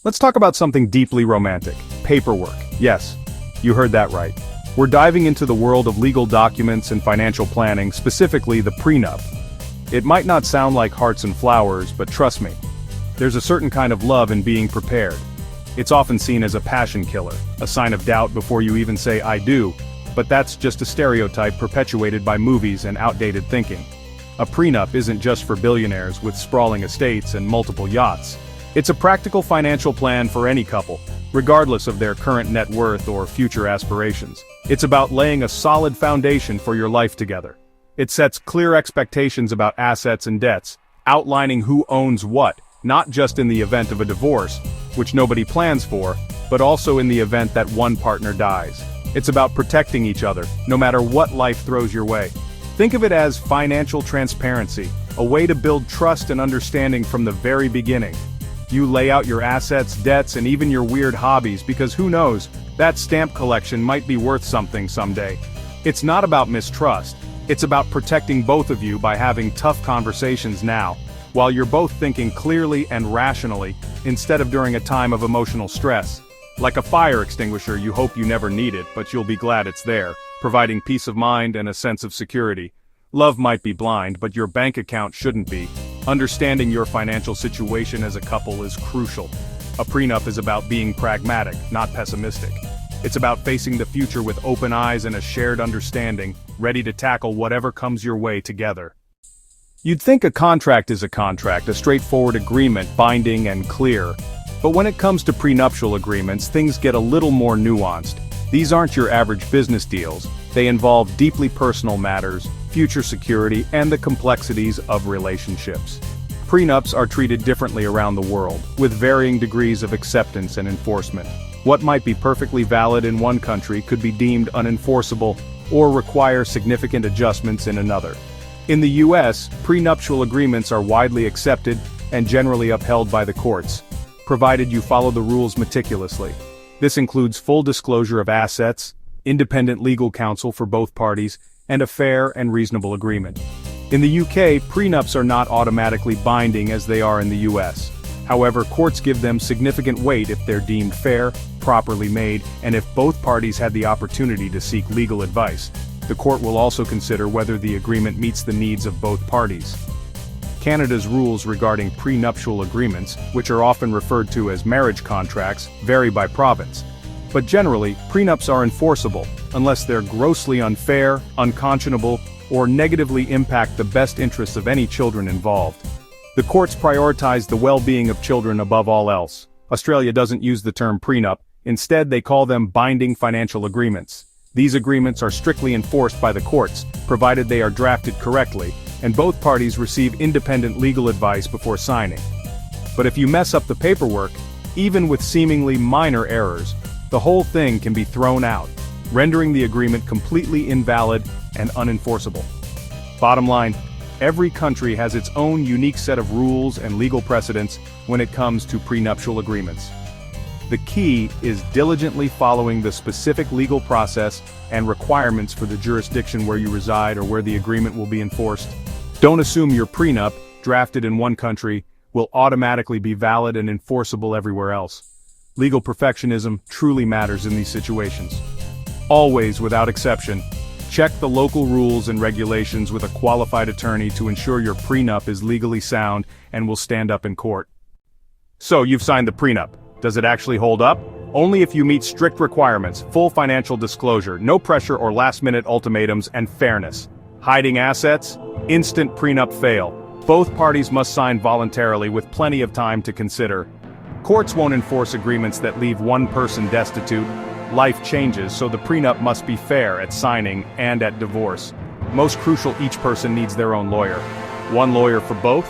Let's talk about something deeply romantic. Paperwork. Yes, you heard that right. We're diving into the world of legal documents and financial planning, specifically the prenup. It might not sound like hearts and flowers, but trust me, there's a certain kind of love in being prepared. It's often seen as a passion killer, a sign of doubt before you even say "I do," but that's just a stereotype perpetuated by movies and outdated thinking. A prenup isn't just for billionaires with sprawling estates and multiple yachts. It's a practical financial plan for any couple, regardless of their current net worth or future aspirations. It's about laying a solid foundation for your life together. It sets clear expectations about assets and debts, outlining who owns what, not just in the event of a divorce, which nobody plans for, but also in the event that one partner dies. It's about protecting each other, no matter what life throws your way. Think of it as financial transparency, a way to build trust and understanding from the very beginning. You lay out your assets, debts, and even your weird hobbies because who knows, that stamp collection might be worth something someday. It's not about mistrust, it's about protecting both of you by having tough conversations now, while you're both thinking clearly and rationally, instead of during a time of emotional stress. Like a fire extinguisher you hope you never need it, but you'll be glad it's there, providing peace of mind and a sense of security. Love might be blind, but your bank account shouldn't be. Understanding your financial situation as a couple is crucial. A prenup is about being pragmatic, not pessimistic. It's about facing the future with open eyes and a shared understanding, ready to tackle whatever comes your way together. You'd think a contract is a contract, a straightforward agreement, binding and clear. But when it comes to prenuptial agreements, things get a little more nuanced. These aren't your average business deals. They involve deeply personal matters, future security, and the complexities of relationships. Prenups are treated differently around the world, with varying degrees of acceptance and enforcement. What might be perfectly valid in one country could be deemed unenforceable or require significant adjustments in another. In the US, prenuptial agreements are widely accepted and generally upheld by the courts, provided you follow the rules meticulously. This includes full disclosure of assets, independent legal counsel for both parties, and a fair and reasonable agreement. In the UK, prenups are not automatically binding as they are in the US. However, courts give them significant weight if they're deemed fair, properly made, and if both parties had the opportunity to seek legal advice. The court will also consider whether the agreement meets the needs of both parties. Canada's rules regarding prenuptial agreements, which are often referred to as marriage contracts, vary by province. But generally, prenups are enforceable, unless they're grossly unfair, unconscionable, or negatively impact the best interests of any children involved. The courts prioritize the well-being of children above all else. Australia doesn't use the term prenup, instead they call them binding financial agreements. These agreements are strictly enforced by the courts, provided they are drafted correctly, and both parties receive independent legal advice before signing. But if you mess up the paperwork, even with seemingly minor errors, the whole thing can be thrown out, rendering the agreement completely invalid and unenforceable. Bottom line, every country has its own unique set of rules and legal precedents when it comes to prenuptial agreements. The key is diligently following the specific legal process and requirements for the jurisdiction where you reside or where the agreement will be enforced. Don't assume your prenup, drafted in one country, will automatically be valid and enforceable everywhere else. Legal perfectionism truly matters in these situations. Always, without exception, check the local rules and regulations with a qualified attorney to ensure your prenup is legally sound and will stand up in court. So, you've signed the prenup. Does it actually hold up? Only if you meet strict requirements, full financial disclosure, no pressure or last-minute ultimatums, and fairness. Hiding assets? Instant prenup fail. Both parties must sign voluntarily with plenty of time to consider. Courts won't enforce agreements that leave one person destitute. Life changes, so the prenup must be fair at signing and at divorce. Most crucial, each person needs their own lawyer. One lawyer for both?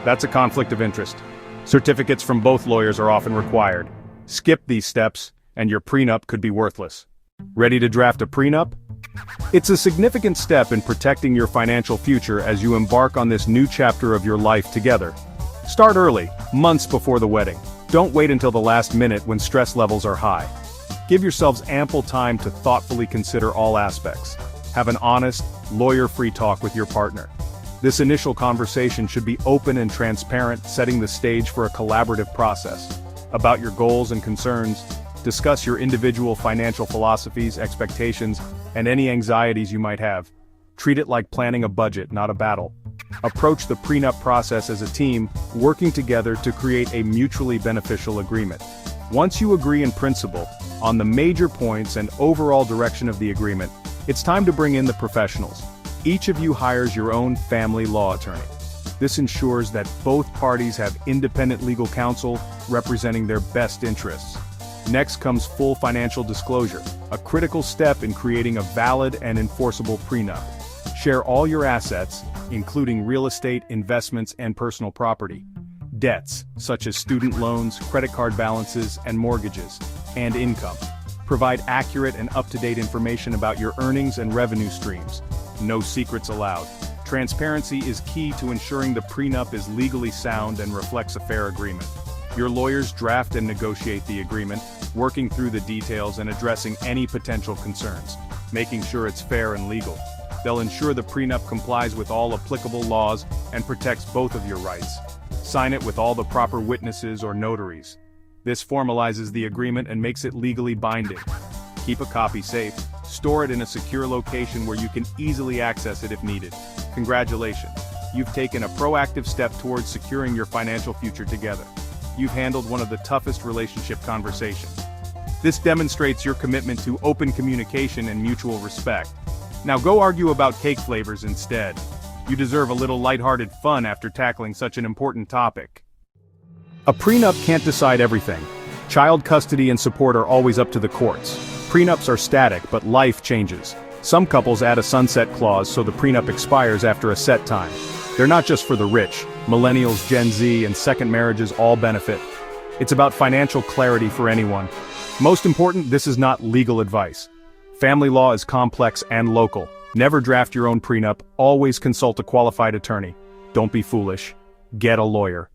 That's a conflict of interest. Certificates from both lawyers are often required. Skip these steps, and your prenup could be worthless. Ready to draft a prenup? It's a significant step in protecting your financial future as you embark on this new chapter of your life together. Start early, months before the wedding. Don't wait until the last minute when stress levels are high. Give yourselves ample time to thoughtfully consider all aspects. Have an honest, lawyer-free talk with your partner. This initial conversation should be open and transparent, setting the stage for a collaborative process. about your goals and concerns, discuss your individual financial philosophies, expectations, and any anxieties you might have. Treat it like planning a budget, not a battle. Approach the prenup process as a team, working together to create a mutually beneficial agreement. Once you agree in principle on the major points and overall direction of the agreement, it's time to bring in the professionals. Each of you hires your own family law attorney. This ensures that both parties have independent legal counsel representing their best interests. Next comes full financial disclosure, a critical step in creating a valid and enforceable prenup. Share all your assets, including real estate, investments, and personal property. Debts, such as student loans, credit card balances, and mortgages, and income. Provide accurate and up-to-date information about your earnings and revenue streams. No secrets allowed. Transparency is key to ensuring the prenup is legally sound and reflects a fair agreement. Your lawyers draft and negotiate the agreement, working through the details and addressing any potential concerns, making sure it's fair and legal. They'll ensure the prenup complies with all applicable laws and protects both of your rights. Sign it with all the proper witnesses or notaries. This formalizes the agreement and makes it legally binding. Keep a copy safe. Store it in a secure location where you can easily access it if needed. Congratulations, you've taken a proactive step towards securing your financial future together. You've handled one of the toughest relationship conversations. This demonstrates your commitment to open communication and mutual respect. Now go argue about cake flavors instead. You deserve a little lighthearted fun after tackling such an important topic. A prenup can't decide everything. Child custody and support are always up to the courts. Prenups are static, but life changes. Some couples add a sunset clause so the prenup expires after a set time. They're not just for the rich. Millennials, Gen Z, and second marriages all benefit. It's about financial clarity for anyone. Most important, this is not legal advice. Family law is complex and local. Never draft your own prenup, always consult a qualified attorney. Don't be foolish. Get a lawyer.